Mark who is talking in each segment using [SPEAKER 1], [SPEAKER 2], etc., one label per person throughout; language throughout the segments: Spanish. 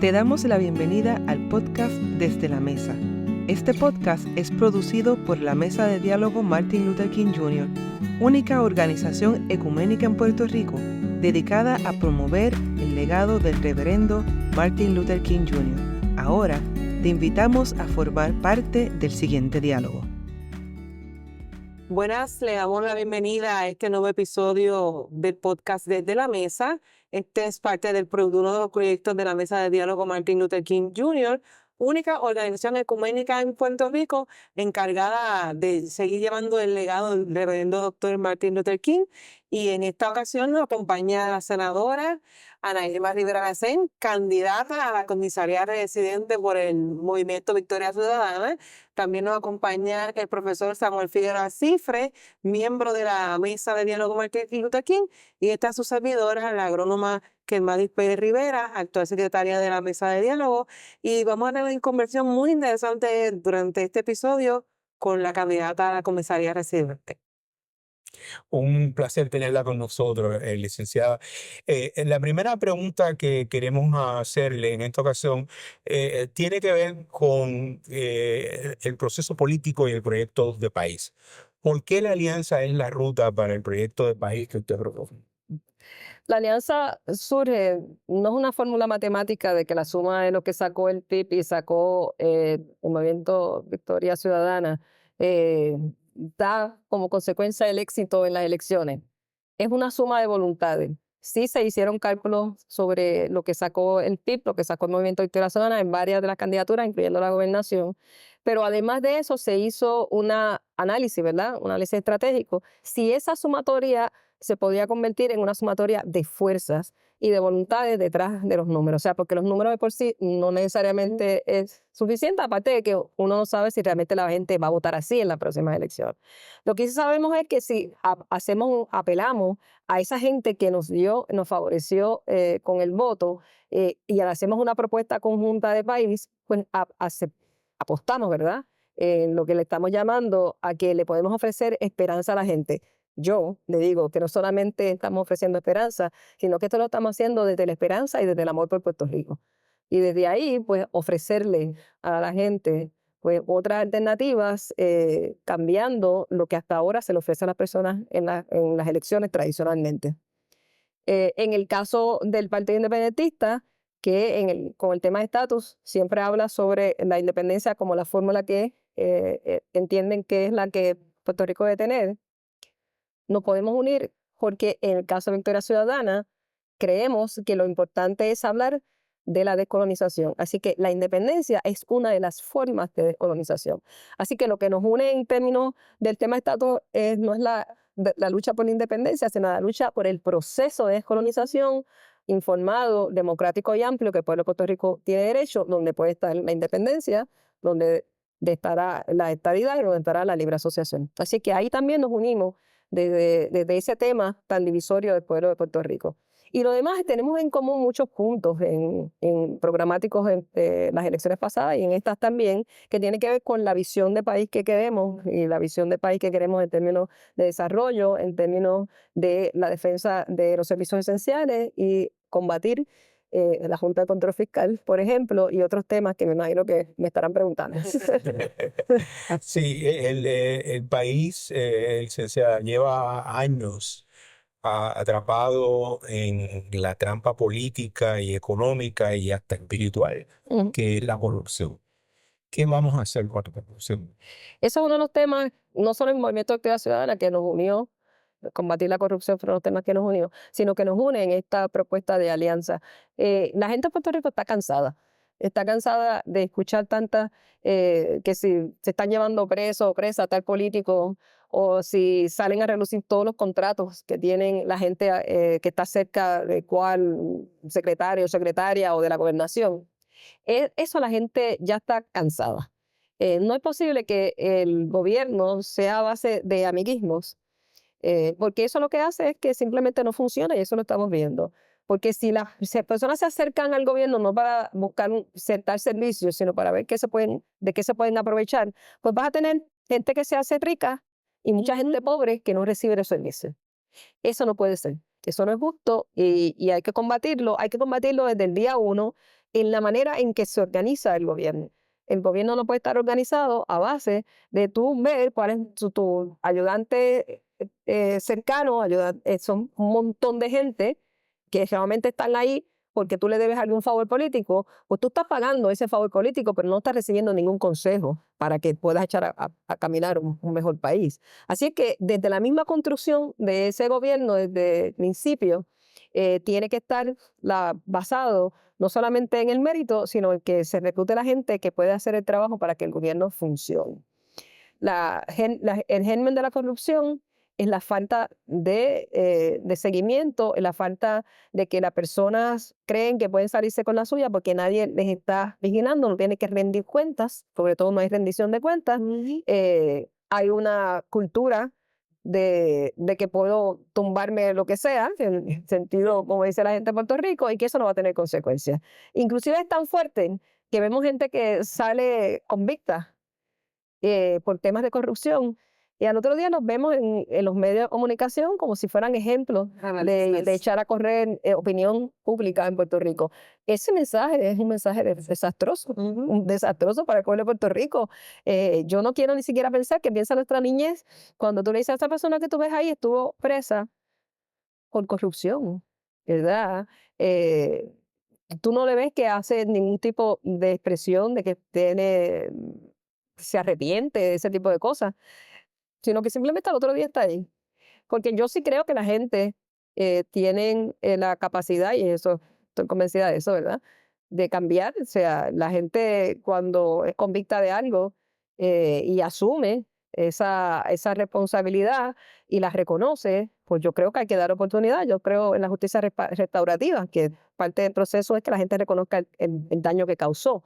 [SPEAKER 1] Te damos la bienvenida al podcast Desde la Mesa. Este podcast es producido por la Mesa de Diálogo Martin Luther King Jr., única organización ecuménica en Puerto Rico dedicada a promover el legado del reverendo Martin Luther King Jr. Ahora te invitamos a formar parte del siguiente diálogo. Buenas, le damos la bienvenida a este nuevo episodio del podcast Desde la Mesa. Este es parte de uno de los proyectos de la Mesa de Diálogo Martin Luther King Jr., única organización ecuménica en Puerto Rico encargada de seguir llevando el legado del reverendo doctor Martin Luther King. Y en esta ocasión nos acompaña la senadora Ana Irma Rivera Lacén, candidata a la comisaría residente por el Movimiento Victoria Ciudadana. También nos acompaña el profesor Samuel Figueroa Cifre, miembro de la Mesa de Diálogo Martin Luther King, y está su servidora, la agrónoma Kelmadis Pérez Rivera, actual secretaria de la Mesa de Diálogo, y vamos a tener una conversación muy interesante durante este episodio con la candidata a la comisaría residente.
[SPEAKER 2] Un placer tenerla con nosotros, licenciada. La primera pregunta que queremos hacerle en esta ocasión tiene que ver con el proceso político y el proyecto de país. ¿Por qué la alianza es la ruta para el proyecto de país que usted propone?
[SPEAKER 3] La alianza surge, no es una fórmula matemática de que la suma de lo que sacó el PIB y sacó el Movimiento Victoria Ciudadana da como consecuencia el éxito en las elecciones. Es una suma de voluntades. Sí se hicieron cálculos sobre lo que sacó el PIB, lo que sacó el Movimiento Victoria Ciudadana en varias de las candidaturas, incluyendo la gobernación, pero además de eso se hizo un análisis, ¿verdad? Un análisis estratégico. Si esa sumatoria se podía convertir en una sumatoria de fuerzas y de voluntades detrás de los números. O sea, porque los números de por sí no necesariamente es suficiente, aparte de que uno no sabe si realmente la gente va a votar así en la próxima elección. Lo que sí sabemos es que si apelamos a esa gente que nos favoreció con el voto y hacemos una propuesta conjunta de país, pues apostamos, ¿verdad? En lo que le estamos llamando a que le podemos ofrecer esperanza a la gente. Yo le digo que no solamente estamos ofreciendo esperanza, sino que esto lo estamos haciendo desde la esperanza y desde el amor por Puerto Rico. Y desde ahí, pues, ofrecerle a la gente pues, otras alternativas, cambiando lo que hasta ahora se le ofrece a las personas en las elecciones tradicionalmente. En el caso del Partido Independentista, que con el tema de estatus siempre habla sobre la independencia como la fórmula que entienden que es la que Puerto Rico debe tener, nos podemos unir porque en el caso de Victoria Ciudadana creemos que lo importante es hablar de la descolonización. Así que la independencia es una de las formas de descolonización. Así que lo que nos une en términos del tema de estatus no es la lucha por la independencia, sino la lucha por el proceso de descolonización informado, democrático y amplio que el pueblo de Puerto Rico tiene derecho, donde puede estar la independencia, donde estará la estadidad y donde estará la libre asociación. Así que ahí también nos unimos desde ese tema tan divisorio del pueblo de Puerto Rico. Y lo demás, tenemos en común muchos puntos en programáticos en las elecciones pasadas y en estas también, que tiene que ver con la visión de país que queremos y la visión de país que queremos en términos de desarrollo, en términos de la defensa de los servicios esenciales y combatir la Junta de Control Fiscal, por ejemplo, y otros temas que me imagino que me estarán preguntando.
[SPEAKER 2] Sí, el país, licenciada, lleva años atrapado en la trampa política y económica y hasta espiritual, que es la corrupción. ¿Qué vamos a hacer con la corrupción?
[SPEAKER 3] Eso es uno de los temas, no solo el Movimiento de Actividad Ciudadana que nos unió, combatir la corrupción fueron los temas que nos unió, sino que nos une en esta propuesta de alianza. La gente de Puerto Rico está cansada de escuchar tantas, que si se están llevando preso o presa a tal político, o si salen a relucir todos los contratos que tienen la gente que está cerca de cual secretario o secretaria o de la gobernación. Eso la gente ya está cansada. No es posible que el gobierno sea a base de amiguismos, porque eso lo que hace es que simplemente no funciona y eso lo estamos viendo. Porque si las personas se acercan al gobierno no para buscar tal servicio, sino para ver de qué se pueden aprovechar, pues vas a tener gente que se hace rica y mucha gente pobre que no recibe los servicios. Eso no puede ser. Eso no es justo y hay que combatirlo. Hay que combatirlo desde el día 1 en la manera en que se organiza el gobierno. El gobierno no puede estar organizado a base de tú ver cuál es tu ayudante cercano, son un montón de gente que realmente están ahí porque tú le debes algún favor político, pues tú estás pagando ese favor político, pero no estás recibiendo ningún consejo para que puedas echar a caminar un mejor país. Así es que desde la misma construcción de ese gobierno, desde el principio, tiene que estar basado no solamente en el mérito, sino en que se reclute la gente que puede hacer el trabajo para que el gobierno funcione. El germen de la corrupción es la falta de seguimiento, es la falta de que las personas creen que pueden salirse con la suya porque nadie les está vigilando, no tiene que rendir cuentas, sobre todo no hay rendición de cuentas. Hay una cultura de que puedo tumbarme lo que sea, en el sentido, como dice la gente de Puerto Rico, y que eso no va a tener consecuencias. Inclusive es tan fuerte que vemos gente que sale convicta por temas de corrupción. Y al otro día nos vemos en los medios de comunicación como si fueran ejemplos de echar a correr opinión pública en Puerto Rico. Ese mensaje es un mensaje desastroso, desastroso para el pueblo de Puerto Rico. Yo no quiero ni siquiera pensar que piensa nuestra niñez cuando tú le dices a esa persona que tú ves ahí estuvo presa por corrupción, ¿verdad? Tú no le ves que hace ningún tipo de expresión de que se arrepiente de ese tipo de cosas, sino que simplemente al otro día está ahí. Porque yo sí creo que la gente tiene la capacidad, y eso estoy convencida de eso, ¿verdad?, de cambiar. O sea, la gente cuando es convicta de algo y asume esa responsabilidad y la reconoce, pues yo creo que hay que dar oportunidad. Yo creo en la justicia restaurativa, que parte del proceso es que la gente reconozca el daño que causó.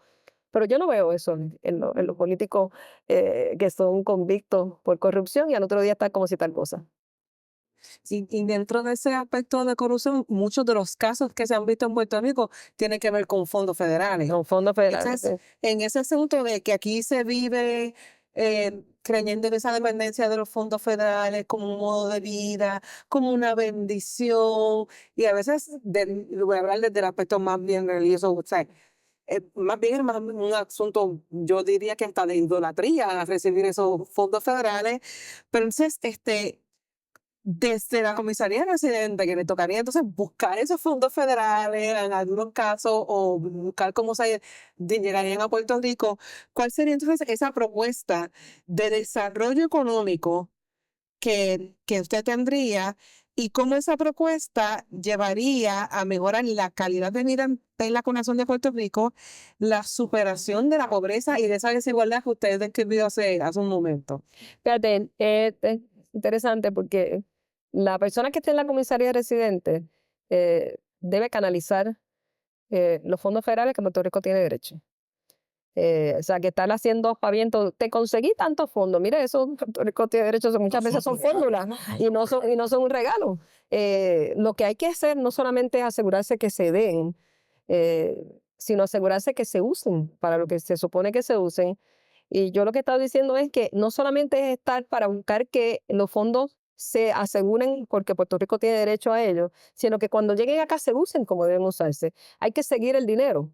[SPEAKER 3] Pero yo no veo eso en los políticos que son convictos por corrupción y al otro día están como si tal cosa.
[SPEAKER 1] Y dentro de ese aspecto de corrupción, muchos de los casos que se han visto en Puerto Rico tienen que ver con fondos federales.
[SPEAKER 3] Con fondos federales.
[SPEAKER 1] Entonces, en ese asunto de que aquí se vive creyendo en esa dependencia de los fondos federales como un modo de vida, como una bendición, y a veces, voy a hablar desde el aspecto más bien religioso, o sea, más bien es más un asunto, yo diría que hasta de idolatría a recibir esos fondos federales, pero entonces, desde la comisaría residente, que le tocaría entonces buscar esos fondos federales en algunos casos o buscar cómo llegarían a Puerto Rico, ¿cuál sería entonces esa propuesta de desarrollo económico que usted tendría y cómo esa propuesta llevaría a mejorar la calidad de vida en la nación de Puerto Rico, la superación de la pobreza y de esa desigualdad que usted describió hace un momento?
[SPEAKER 3] Fíjate, es interesante porque la persona que esté en la comisaría residente debe canalizar los fondos federales que Puerto Rico tiene derecho. O sea, que están haciendo aspavientos. Te conseguí tantos fondos. Mira, eso Puerto Rico tiene derecho, muchas veces son fórmulas y no son un regalo. Lo que hay que hacer no solamente es asegurarse que se den, sino asegurarse que se usen para lo que se supone que se usen. Y yo lo que he estado diciendo es que no solamente es estar para buscar que los fondos se aseguren porque Puerto Rico tiene derecho a ellos, sino que cuando lleguen acá se usen como deben usarse. Hay que seguir el dinero,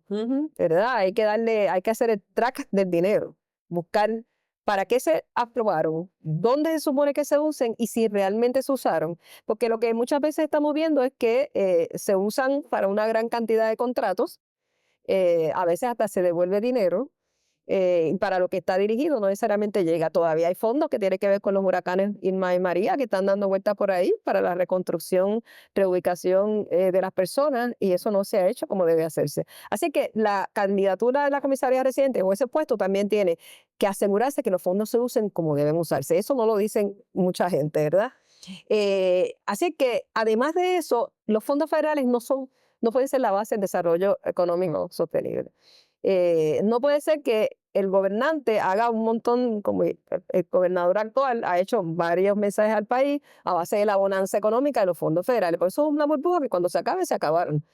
[SPEAKER 3] ¿verdad? Hay que hacer el track del dinero, buscar para qué se aprobaron, dónde se supone que se usen y si realmente se usaron. Porque lo que muchas veces estamos viendo es que se usan para una gran cantidad de contratos, a veces hasta se devuelve dinero, para lo que está dirigido no necesariamente llega. Todavía hay fondos que tienen que ver con los huracanes Irma y María que están dando vueltas por ahí para la reconstrucción, reubicación de las personas y eso no se ha hecho como debe hacerse. Así que la candidatura de la comisaría residente o ese puesto también tiene que asegurarse que los fondos se usen como deben usarse. Eso no lo dicen mucha gente, ¿verdad? Así que además de eso, los fondos federales no pueden ser la base del desarrollo económico sostenible. No puede ser que el gobernante haga un montón, como el gobernador actual ha hecho varios mensajes al país a base de la bonanza económica de los fondos federales. Por eso es una burbuja que cuando se acabe, se acabaron.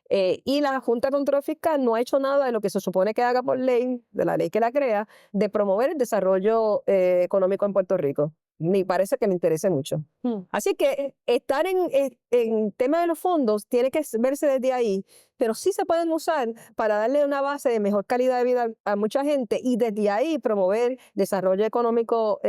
[SPEAKER 3] Y la Junta de Control Fiscal no ha hecho nada de lo que se supone que haga por ley, de la ley que la crea, de promover el desarrollo económico en Puerto Rico. ni parece que le interese mucho. Así que estar en tema de los fondos tiene que verse desde ahí, pero sí se pueden usar para darle una base de mejor calidad de vida a mucha gente y desde ahí promover desarrollo económico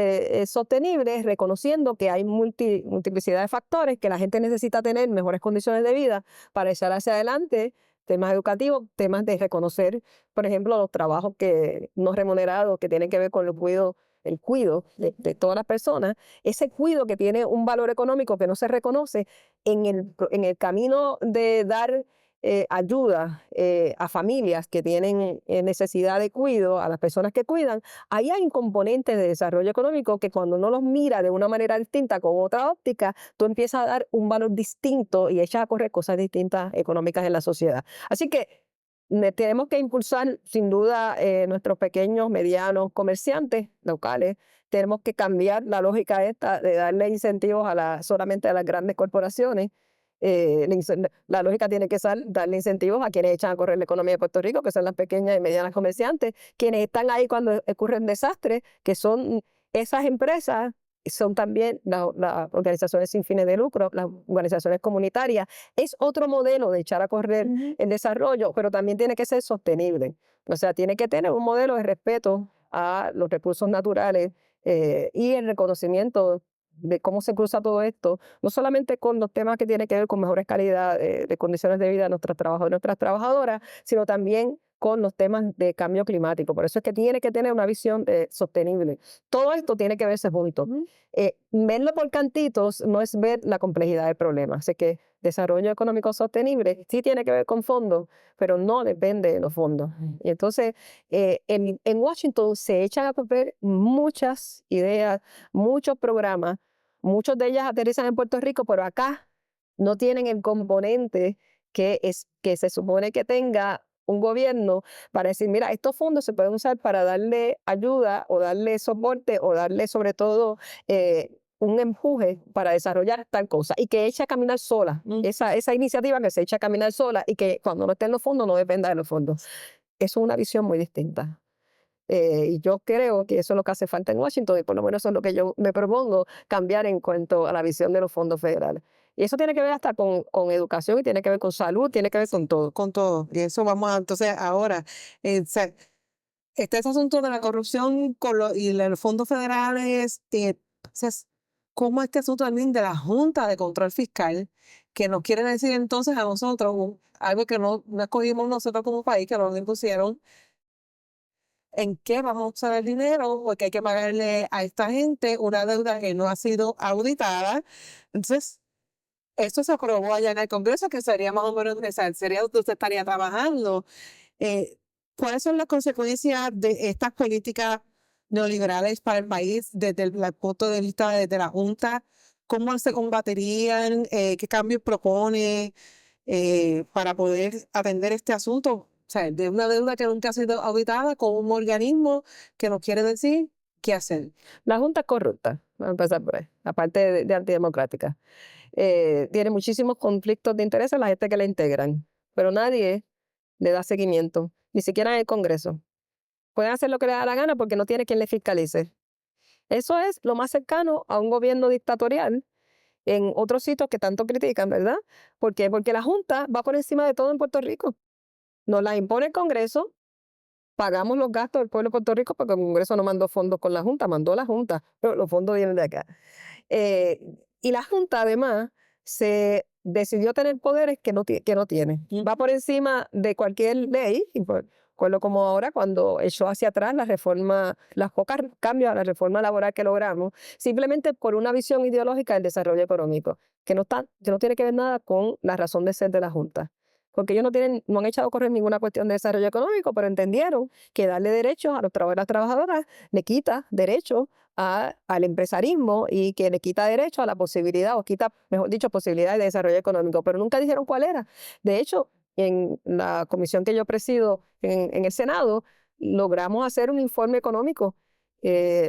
[SPEAKER 3] sostenible, reconociendo que hay multiplicidad de factores que la gente necesita tener mejores condiciones de vida para echar hacia adelante. Temas educativos, temas de reconocer, por ejemplo, los trabajos que no remunerados que tienen que ver con el cuido de todas las personas, ese cuido que tiene un valor económico que no se reconoce en el camino de dar ayuda a familias que tienen necesidad de cuido, a las personas que cuidan, ahí hay un componente de desarrollo económico que cuando uno los mira de una manera distinta, con otra óptica, tú empiezas a dar un valor distinto y echas a correr cosas distintas económicas en la sociedad. Así que tenemos que impulsar, sin duda, nuestros pequeños, medianos comerciantes locales. Tenemos que cambiar la lógica esta de darle incentivos solamente a las grandes corporaciones. La lógica tiene que ser darle incentivos a quienes echan a correr la economía de Puerto Rico, que son las pequeñas y medianas comerciantes, quienes están ahí cuando ocurren desastres, que son esas empresas. Son también las organizaciones sin fines de lucro, las organizaciones comunitarias. Es otro modelo de echar a correr el desarrollo, pero también tiene que ser sostenible. O sea, tiene que tener un modelo de respeto a los recursos naturales y el reconocimiento de cómo se cruza todo esto, no solamente con los temas que tienen que ver con mejores calidad de condiciones de vida de nuestros trabajadores y nuestras trabajadoras, sino también con los temas de cambio climático. Por eso es que tiene que tener una visión sostenible. Todo esto tiene que verse junto. Verlo por cantitos no es ver la complejidad del problema. Así que desarrollo económico sostenible sí tiene que ver con fondos, pero no depende de los fondos. Y entonces, en Washington se echan a papel muchas ideas, muchos programas, muchos de ellas aterrizan en Puerto Rico, pero acá no tienen el componente que se supone que tenga un gobierno para decir, mira, estos fondos se pueden usar para darle ayuda o darle soporte o darle sobre todo un empuje para desarrollar tal cosa y que eche a caminar sola, esa iniciativa que se echa a caminar sola y que cuando no esté en los fondos no dependa de los fondos. Eso es una visión muy distinta. Y yo creo que eso es lo que hace falta en Washington y por lo menos eso es lo que yo me propongo cambiar en cuanto a la visión de los fondos federales. Y eso tiene que ver hasta con educación y tiene que ver con salud, tiene que ver con todo.
[SPEAKER 1] Con todo. Y eso vamos a, entonces, ahora, este asunto de la corrupción y los fondos federales, entonces, ¿cómo este asunto también de la Junta de Control Fiscal, que nos quiere decir entonces a nosotros, algo que no escogimos nosotros como país, que nos impusieron, en qué vamos a usar el dinero, porque hay que pagarle a esta gente una deuda que no ha sido auditada? Entonces, esto se aprobó allá en el Congreso, que sería más o menos, sería donde usted estaría trabajando. ¿Cuáles son las consecuencias de estas políticas neoliberales para el país desde el punto de vista de la Junta? ¿Cómo se combaterían? ¿Qué cambios propone para poder atender este asunto? O sea, de una deuda que nunca ha sido auditada con un organismo que nos quiere decir qué hacer.
[SPEAKER 3] La Junta es corrupta, vamos a empezar por ahí, aparte de antidemocrática. Tiene muchísimos conflictos de intereses la gente que la integran, pero nadie le da seguimiento, ni siquiera en el Congreso. Pueden hacer lo que les da la gana porque no tiene quien les fiscalice. Eso es lo más cercano a un gobierno dictatorial en otros sitios que tanto critican, ¿verdad? ¿Por qué? Porque la Junta va por encima de todo en Puerto Rico. Nos la impone el Congreso, pagamos los gastos del pueblo de Puerto Rico porque el Congreso no mandó fondos con la Junta, mandó la Junta, pero los fondos vienen de acá. Y la Junta, además, se decidió tener poderes que no tiene. Va por encima de cualquier ley, y recuerdo como ahora cuando echó hacia atrás los pocos cambios a la reforma laboral que logramos, simplemente por una visión ideológica del desarrollo económico, que no tiene que ver nada con la razón de ser de la Junta. Porque ellos no han echado a correr ninguna cuestión de desarrollo económico, pero entendieron que darle derechos a los trabajadores y las trabajadoras le quita derechos al empresarismo y que le quita derecho a la posibilidad, o quita, mejor dicho, posibilidades de desarrollo económico, pero nunca dijeron cuál era. De hecho, en la comisión que yo presido en el Senado, logramos hacer un informe económico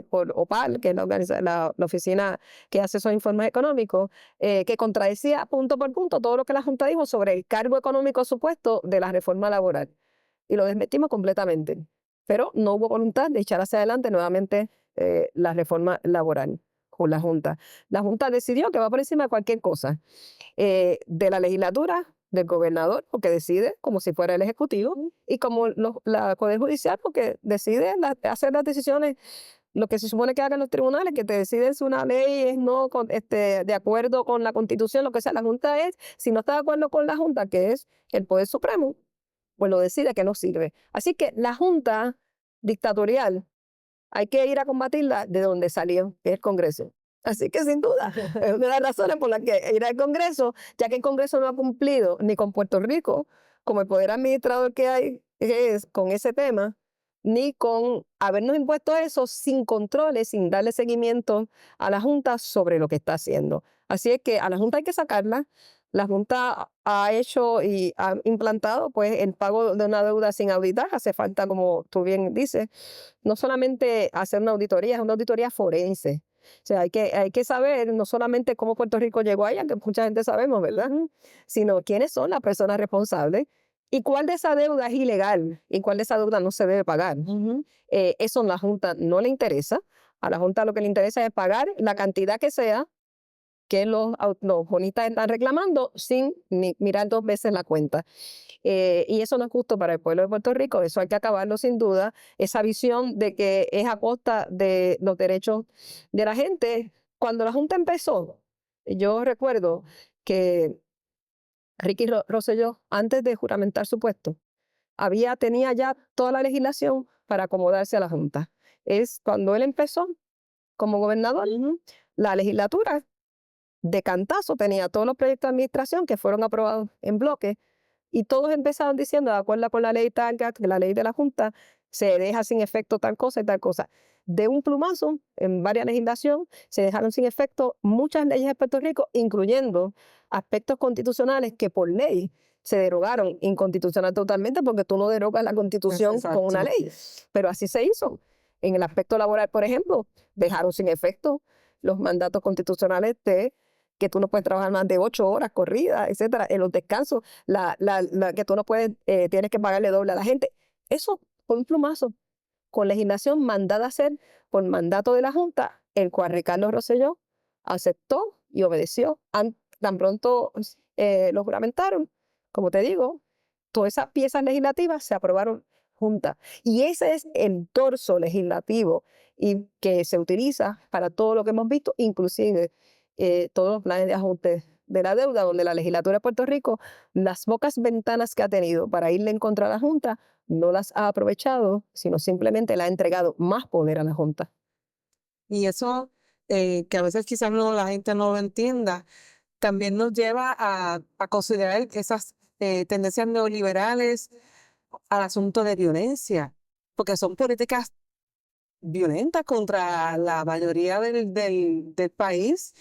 [SPEAKER 3] por OPAL, que es la oficina que hace esos informes económicos, que contradecía punto por punto todo lo que la Junta dijo sobre el cargo económico supuesto de la reforma laboral. Y lo desmentimos completamente. Pero no hubo voluntad de echar hacia adelante nuevamente la reforma laboral. con la Junta. La Junta decidió que va por encima de cualquier cosa, de la legislatura, del gobernador, porque decide como si fuera el ejecutivo, y como la Poder Judicial, porque decide hacer las decisiones, lo que se supone que hagan los tribunales, que te deciden si una ley es no de acuerdo con la Constitución, lo que sea. La Junta es, si no está de acuerdo con la Junta, que es el Poder Supremo, pues lo decide que no sirve. Así que la Junta dictatorial hay que ir a combatirla de donde salió, que es el Congreso. Así que sin duda, es una de las razones por las que ir al Congreso, ya que el Congreso no ha cumplido ni con Puerto Rico, como el poder administrador que hay es con ese tema, ni con habernos impuesto eso sin controles, sin darle seguimiento a la Junta sobre lo que está haciendo. Así es que a la Junta hay que sacarla. La Junta ha hecho y ha implantado pues el pago de una deuda sin auditar. Hace falta, como tú bien dices, no solamente hacer una auditoría, es una auditoría forense. O sea, hay que saber no solamente cómo Puerto Rico llegó allá, que mucha gente sabemos, ¿verdad? Sino quiénes son las personas responsables y cuál de esa deuda es ilegal y cuál de esa deuda no se debe pagar. Eso a la Junta no le interesa. A la Junta lo que le interesa es pagar la cantidad que sea que los bonistas están reclamando sin mirar dos veces la cuenta. Y eso no es justo para el pueblo de Puerto Rico, eso hay que acabarlo sin duda. Esa visión de que es a costa de los derechos de la gente. Cuando la Junta empezó, yo recuerdo que Ricky Rosselló, antes de juramentar su puesto, tenía ya toda la legislación para acomodarse a la Junta. Es cuando él empezó como gobernador, la legislatura de cantazo tenía todos los proyectos de administración que fueron aprobados en bloque y todos empezaron diciendo, de acuerdo con la ley TARGA, que la ley de la Junta, se deja sin efecto tal cosa y tal cosa. De un plumazo, en varias legislación, se dejaron sin efecto muchas leyes de Puerto Rico, incluyendo aspectos constitucionales que por ley se derogaron inconstitucional totalmente, porque tú no derogas la Constitución con una ley. Pero así se hizo. En el aspecto laboral, por ejemplo, dejaron sin efecto los mandatos constitucionales de que tú no puedes trabajar más de 8 horas corridas, etcétera, en los descansos, que tú no puedes, tienes que pagarle doble a la gente. Eso fue un plumazo, con legislación mandada a hacer por mandato de la Junta, el cual Ricardo Rosselló aceptó y obedeció. Tan pronto lo juramentaron, como te digo, todas esas piezas legislativas se aprobaron juntas. Y ese es el torso legislativo y que se utiliza para todo lo que hemos visto, inclusive todos los planes de ajuste de la deuda, donde la legislatura de Puerto Rico, las pocas ventanas que ha tenido para irle en contra a la Junta, no las ha aprovechado, sino simplemente le ha entregado más poder a la Junta.
[SPEAKER 1] Y eso, que a veces quizás la gente no lo entienda, también nos lleva a considerar esas tendencias neoliberales al asunto de violencia, porque son políticas violentas contra la mayoría del país.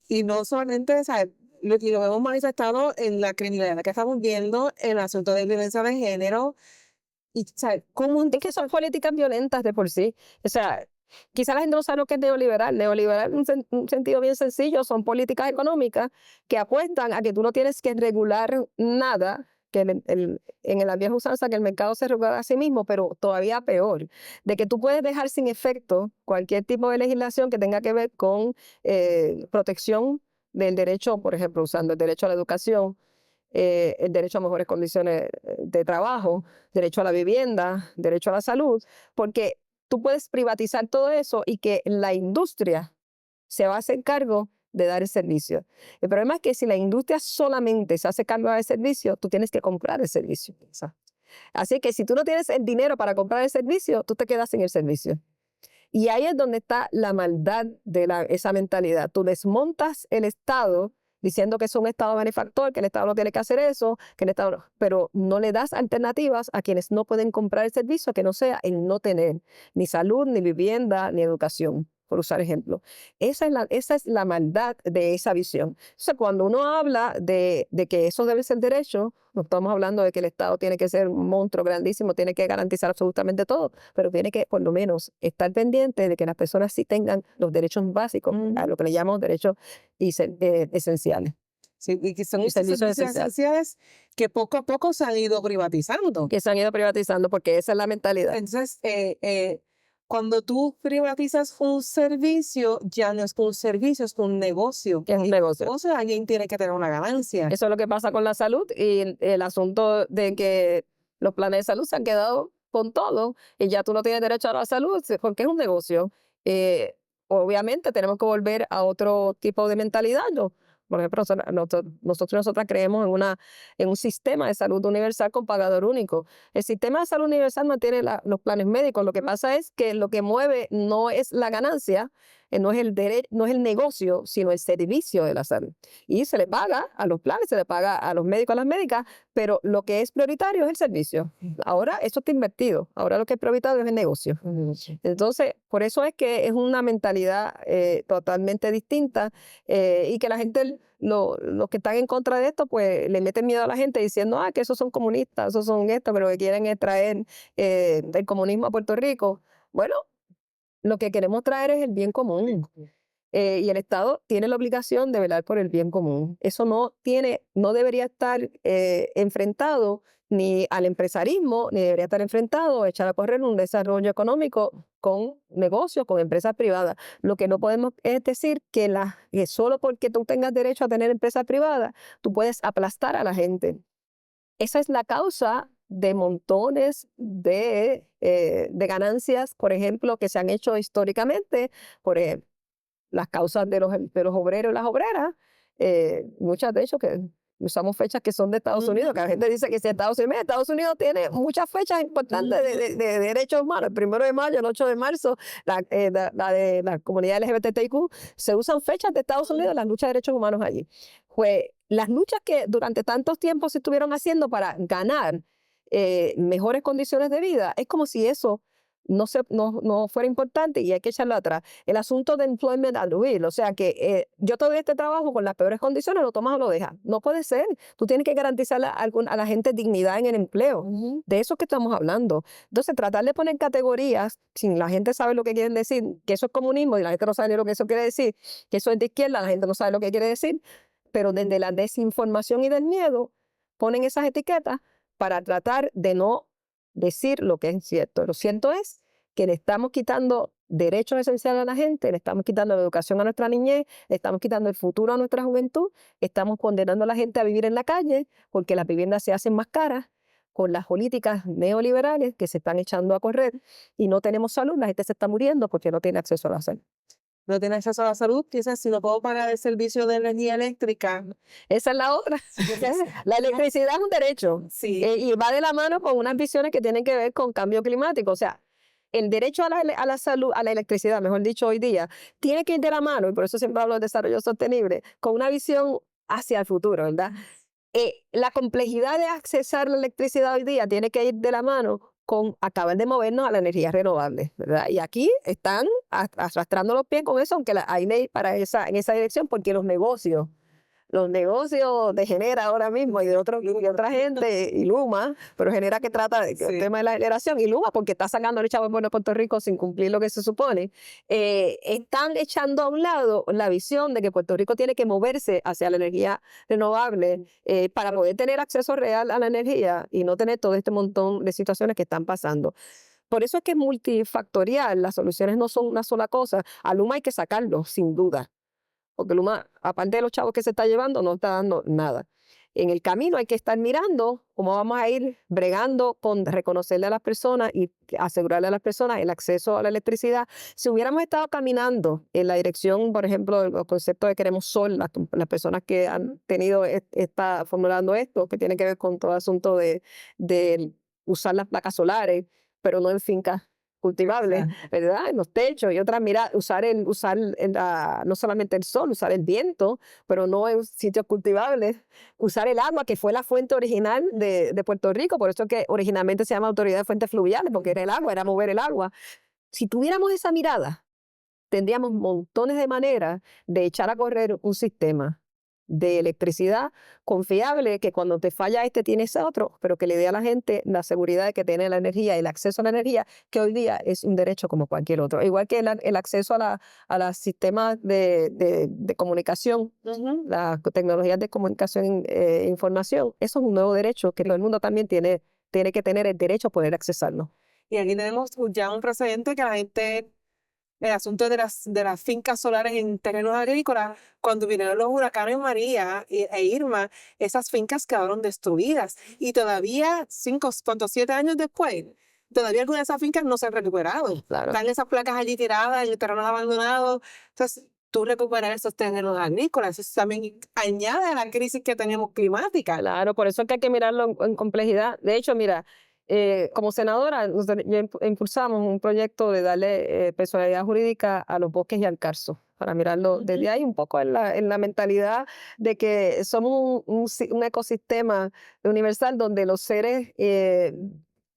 [SPEAKER 1] Y no solamente, ¿sabes? Lo hemos manifestado en la criminalidad que estamos viendo, en el asunto de violencia de género. Y, ¿sabes?
[SPEAKER 3] Es que son políticas violentas de por sí. O sea, quizá la gente no sabe lo que es neoliberal. Neoliberal, en un sentido bien sencillo, son políticas económicas que apuestan a que tú no tienes que regular nada, que en la vieja usanza que el mercado se regula a sí mismo, pero todavía peor, de que tú puedes dejar sin efecto cualquier tipo de legislación que tenga que ver con protección del derecho, por ejemplo, usando el derecho a la educación, el derecho a mejores condiciones de trabajo, derecho a la vivienda, derecho a la salud, porque tú puedes privatizar todo eso y que la industria se va a hacer cargo de dar el servicio. El problema es que si la industria solamente se hace cargo del servicio, tú tienes que comprar el servicio. Así que si tú no tienes el dinero para comprar el servicio, tú te quedas sin el servicio. Y ahí es donde está la maldad de esa mentalidad. Tú desmontas el Estado diciendo que es un Estado benefactor, que el Estado no tiene que hacer eso, que el Estado pero no le das alternativas a quienes no pueden comprar el servicio, que no sea el no tener ni salud, ni vivienda, ni educación, por usar ejemplo. Esa es la maldad de esa visión. O sea, cuando uno habla de que eso debe ser derecho, no estamos hablando de que el Estado tiene que ser un monstruo grandísimo, tiene que garantizar absolutamente todo, pero tiene que por lo menos estar pendiente de que las personas sí tengan los derechos básicos, a lo que le llamamos derechos esenciales.
[SPEAKER 1] Sí, y que son esos servicios esenciales que poco a poco se han ido privatizando.
[SPEAKER 3] Que se han ido privatizando porque esa es la mentalidad.
[SPEAKER 1] Entonces, Cuando tú privatizas un servicio, ya no es un servicio, es un negocio.
[SPEAKER 3] Es un negocio.
[SPEAKER 1] Entonces alguien tiene que tener una ganancia.
[SPEAKER 3] Eso es lo que pasa con la salud y el asunto de que los planes de salud se han quedado con todo y ya tú no tienes derecho a la salud porque es un negocio. Eh, Obviamente tenemos que volver a otro tipo de mentalidad, ¿no? Por ejemplo, nosotros y nosotras creemos en un sistema de salud universal con pagador único. El sistema de salud universal mantiene los planes médicos. Lo que pasa es que lo que mueve no es la ganancia, no es no es el negocio, sino el servicio de la salud. Y se le paga a los planes, se le paga a los médicos, a las médicas, pero lo que es prioritario es el servicio. Ahora eso está invertido. Ahora lo que es prioritario es el negocio. Entonces, por eso es que es una mentalidad totalmente distinta y que la gente, los que están en contra de esto, pues le meten miedo a la gente diciendo, que esos son comunistas, esos son esto, pero que quieren es traer el comunismo a Puerto Rico. Bueno, lo que queremos traer es el bien común. Y el Estado tiene la obligación de velar por el bien común. Eso no debería estar enfrentado ni al empresarismo, ni debería estar enfrentado a echar a correr un desarrollo económico con negocios, con empresas privadas. Lo que no podemos es decir que solo porque tú tengas derecho a tener empresas privadas, tú puedes aplastar a la gente. Esa es la causa de montones de ganancias, por ejemplo, que se han hecho históricamente, por ejemplo, las causas de los obreros y las obreras, muchas de hecho que usamos fechas que son de Estados Unidos, que la gente dice que si Estados Unidos tiene muchas fechas importantes de derechos humanos, el 1 de mayo, el 8 de marzo, la de la comunidad LGBTIQ, se usan fechas de Estados Unidos, las luchas de derechos humanos allí. Pues las luchas que durante tantos tiempos se estuvieron haciendo para ganar mejores condiciones de vida, es como si eso no fuera importante y hay que echarlo atrás. El asunto de employment at will, o sea que yo te doy este trabajo con las peores condiciones, lo tomas o lo dejas. No puede ser. Tú tienes que garantizar a la gente dignidad en el empleo. De eso que estamos hablando. Entonces, tratar de poner categorías, sin la gente sabe lo que quieren decir, que eso es comunismo y la gente no sabe ni lo que eso quiere decir, que eso es de izquierda, la gente no sabe lo que quiere decir, pero desde la desinformación y del miedo ponen esas etiquetas para tratar de no decir lo que es cierto. Lo cierto es que le estamos quitando derechos esenciales a la gente, le estamos quitando la educación a nuestra niñez, le estamos quitando el futuro a nuestra juventud, estamos condenando a la gente a vivir en la calle porque las viviendas se hacen más caras con las políticas neoliberales que se están echando a correr y no tenemos salud, la gente se está muriendo porque no tiene acceso a la salud.
[SPEAKER 1] No tiene acceso a la salud, quizás si no puedo pagar el servicio de energía eléctrica.
[SPEAKER 3] Esa es la otra. La electricidad es un derecho.
[SPEAKER 1] Sí.
[SPEAKER 3] Y va de la mano con unas visiones que tienen que ver con cambio climático. O sea, el derecho a la salud, a la electricidad, mejor dicho, hoy día, tiene que ir de la mano, y por eso siempre hablo de desarrollo sostenible, con una visión hacia el futuro, ¿verdad? La complejidad de accesar la electricidad hoy día tiene que ir de la mano con acabar de movernos a la energía renovable, ¿verdad? Y aquí están arrastrando los pies con eso, aunque hay ley en esa dirección, porque los negocios de Genera ahora mismo y de otra gente, y Luma, pero Genera que trata del tema de la generación, y Luma porque está sacando el chavo bueno de Puerto Rico sin cumplir lo que se supone, están echando a un lado la visión de que Puerto Rico tiene que moverse hacia la energía renovable para poder tener acceso real a la energía y no tener todo este montón de situaciones que están pasando. Por eso es que es multifactorial, las soluciones no son una sola cosa. A Luma hay que sacarlo, sin duda. Porque Luma, aparte de los chavos que se está llevando, no está dando nada. En el camino hay que estar mirando cómo vamos a ir bregando con reconocerle a las personas y asegurarle a las personas el acceso a la electricidad. Si hubiéramos estado caminando en la dirección, por ejemplo, del concepto de queremos sol, las personas que han tenido, está formulando esto, que tiene que ver con todo el asunto de usar las placas solares, pero no en fincas cultivables, ¿verdad? En los techos y otras, mira, usar no solamente el sol, usar el viento, pero no en sitios cultivables, usar el agua, que fue la fuente original de Puerto Rico, por eso es que originalmente se llama Autoridad de Fuentes Fluviales, porque era el agua, era mover el agua. Si tuviéramos esa mirada, tendríamos montones de maneras de echar a correr un sistema de electricidad confiable, que cuando te falla tienes otro, pero que le dé a la gente la seguridad de que tiene la energía, el acceso a la energía, que hoy día es un derecho como cualquier otro. Igual que el acceso a los sistemas de comunicación, las tecnologías de comunicación e información, eso es un nuevo derecho que todo el mundo también tiene que tener el derecho a poder accesarlo.
[SPEAKER 1] Y aquí tenemos ya un precedente que la gente, el asunto de las fincas solares en terrenos agrícolas, cuando vinieron los huracanes María e Irma, esas fincas quedaron destruidas. Y todavía, 7 años después, todavía algunas de esas fincas no se han recuperado.
[SPEAKER 3] Claro.
[SPEAKER 1] Están esas placas allí tiradas en el terreno abandonado. Entonces, tú recuperar esos terrenos agrícolas, eso también añade a la crisis que tenemos climática.
[SPEAKER 3] Claro, por eso es que hay que mirarlo en complejidad. De hecho, mira, como senadora, impulsamos un proyecto de darle personalidad jurídica a los bosques y al carso, para mirarlo desde ahí un poco en la mentalidad de que somos un ecosistema universal donde los seres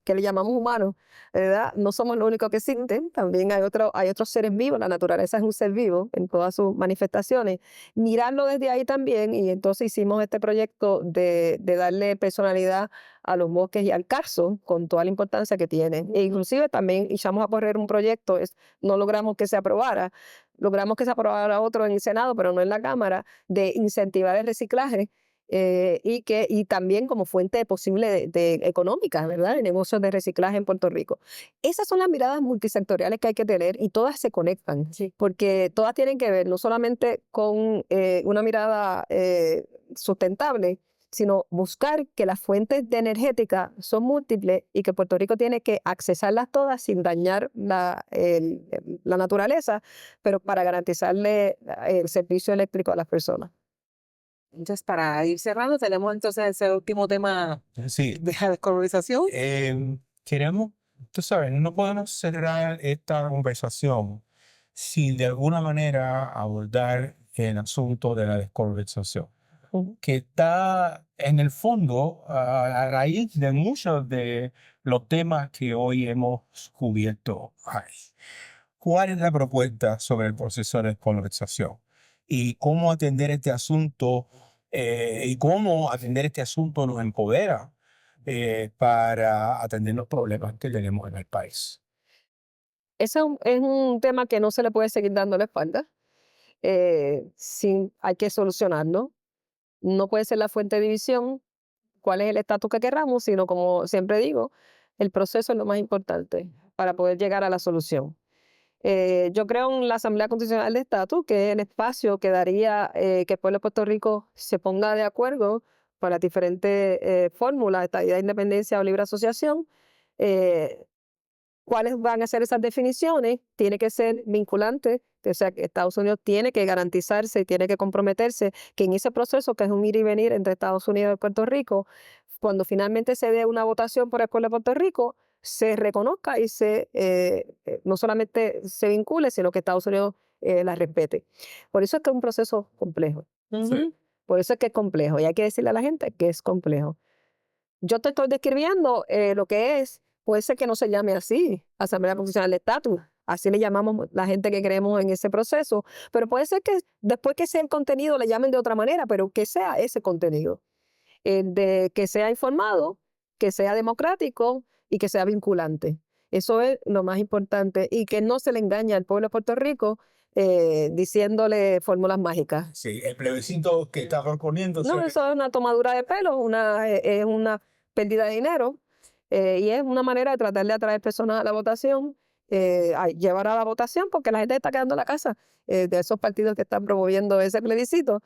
[SPEAKER 3] que le llamamos humanos, ¿verdad? No somos los únicos que existen, también hay otros seres vivos, la naturaleza es un ser vivo en todas sus manifestaciones. Mirarlo desde ahí también, y entonces hicimos este proyecto de darle personalidad a los bosques y al carso, con toda la importancia que tiene. E inclusive también echamos a correr un proyecto, no logramos que se aprobara, logramos que se aprobara otro en el Senado, pero no en la Cámara, de incentivar el reciclaje y también como fuente posible de económica, ¿verdad? De negocios de reciclaje en Puerto Rico. Esas son las miradas multisectoriales que hay que tener y todas se conectan, porque todas tienen que ver no solamente con una mirada sustentable, sino buscar que las fuentes de energética son múltiples y que Puerto Rico tiene que accesarlas todas sin dañar la naturaleza, pero para garantizarle el servicio eléctrico a las personas.
[SPEAKER 1] Entonces, para ir cerrando, tenemos entonces ese último tema
[SPEAKER 2] Sí,
[SPEAKER 1] de la descolonización.
[SPEAKER 2] queremos, tú sabes, no podemos cerrar esta conversación sin de alguna manera abordar el asunto de la descolonización, que está en el fondo a raíz de muchos de los temas que hoy hemos cubierto ahí. ¿Cuál es la propuesta sobre el proceso de descolonización? Y cómo atender este asunto nos empodera para atender los problemas que tenemos en el país.
[SPEAKER 3] Ese es un tema que no se le puede seguir dando la espalda. Hay que solucionarlo. No puede ser la fuente de división, cuál es el estatus que querramos, sino, como siempre digo, el proceso es lo más importante para poder llegar a la solución. Yo creo en la Asamblea Constitucional de Estatus, que es el espacio que daría que el pueblo de Puerto Rico se ponga de acuerdo para las diferentes fórmulas, estadidad, independencia o libre asociación. ¿Cuáles van a ser esas definiciones? Tiene que ser vinculante, o sea, que Estados Unidos tiene que garantizarse y tiene que comprometerse que en ese proceso, que es un ir y venir entre Estados Unidos y Puerto Rico, cuando finalmente se dé una votación por el pueblo de Puerto Rico, se reconozca y no solamente se vincule, sino que Estados Unidos la respete. Por eso es que es un proceso complejo.
[SPEAKER 2] Sí.
[SPEAKER 3] Por eso es que es complejo y hay que decirle a la gente que es complejo. Yo te estoy describiendo lo que es. Puede ser que no se llame así, Asamblea Constitucional de Estatus, así le llamamos la gente que creemos en ese proceso, pero puede ser que después que sea el contenido le llamen de otra manera, pero que sea ese contenido, que sea informado, que sea democrático y que sea vinculante. Eso es lo más importante y que no se le engañe al pueblo de Puerto Rico diciéndole fórmulas mágicas.
[SPEAKER 2] Sí, el plebiscito que está proponiéndose.
[SPEAKER 3] No, eso es una tomadura de pelo, es una pérdida de dinero. Y es una manera de tratar de atraer personas a la votación, a llevar a la votación, porque la gente está quedando en la casa de esos partidos que están promoviendo ese plebiscito.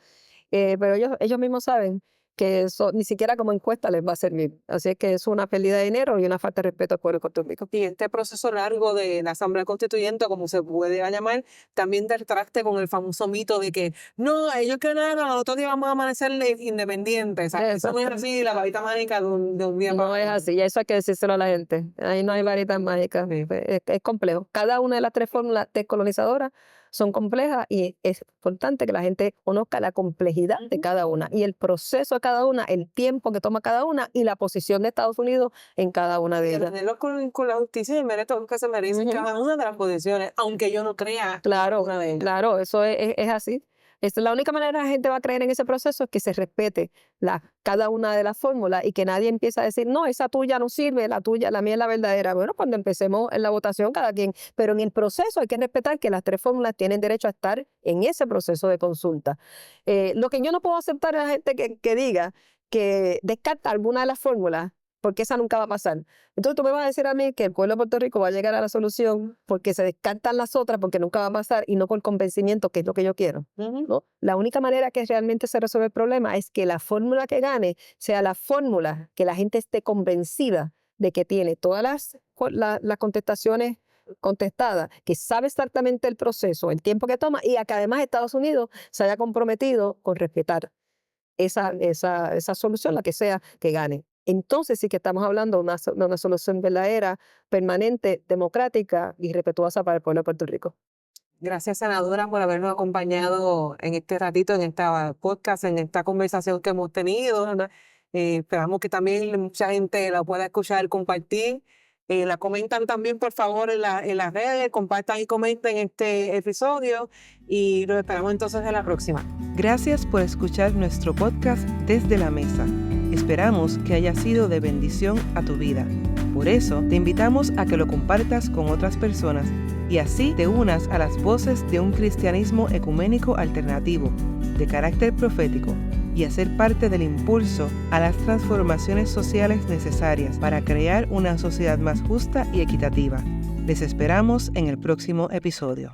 [SPEAKER 3] Pero ellos mismos saben que eso ni siquiera como encuesta les va a servir. Así es que es una pérdida de dinero y una falta de respeto al pueblo de Puerto Rico.
[SPEAKER 1] Y este proceso largo de la Asamblea Constituyente, como se puede llamar, también retracte con el famoso mito de que no, ellos ganaron, nosotros íbamos a amanecer independientes. O sea, eso no es así, la varita mágica de un día para
[SPEAKER 3] No es así, y eso hay que decírselo a la gente. Ahí no hay varitas mágicas, es complejo. Cada una de las tres fórmulas descolonizadoras son complejas y es importante que la gente conozca la complejidad de cada una y el proceso de cada una, el tiempo que toma cada una y la posición de Estados Unidos en cada una de ellas.
[SPEAKER 1] tenerlo con la justicia y el mérito que se merecen cada una de las posiciones, aunque yo no crea
[SPEAKER 3] Claro,
[SPEAKER 1] una de ellas.
[SPEAKER 3] claro, eso es así. La única manera que la gente va a creer en ese proceso es que se respete cada una de las fórmulas y que nadie empiece a decir, no, esa tuya no sirve, la tuya, la mía es la verdadera. Bueno, cuando empecemos en la votación, cada quien. Pero en el proceso hay que respetar que las tres fórmulas tienen derecho a estar en ese proceso de consulta. Lo que yo no puedo aceptar es la gente que diga que descarta alguna de las fórmulas porque esa nunca va a pasar. Entonces tú me vas a decir a mí que el pueblo de Puerto Rico va a llegar a la solución porque se descartan las otras, porque nunca va a pasar, y no por convencimiento, que es lo que yo quiero, ¿no? La única manera que realmente se resuelve el problema es que la fórmula que gane sea la fórmula que la gente esté convencida de que tiene todas las contestaciones contestadas, que sabe exactamente el proceso, el tiempo que toma, y a que además Estados Unidos se haya comprometido con respetar esa solución, la que sea que gane. Entonces sí que estamos hablando de una solución verdadera, permanente, democrática y respetuosa para el pueblo de Puerto Rico.
[SPEAKER 1] Gracias, senadora, por habernos acompañado en este ratito, en esta podcast, en esta conversación que hemos tenido. Esperamos que también mucha gente la pueda escuchar, compartir. La comentan también, por favor, en las redes, compartan y comenten este episodio y lo esperamos entonces en la próxima. Gracias por escuchar nuestro podcast Desde la Mesa. Esperamos que haya sido de bendición a tu vida. Por eso, te invitamos a que lo compartas con otras personas y así te unas a las voces de un cristianismo ecuménico alternativo, de carácter profético, y a ser parte del impulso a las transformaciones sociales necesarias para crear una sociedad más justa y equitativa. Les esperamos en el próximo episodio.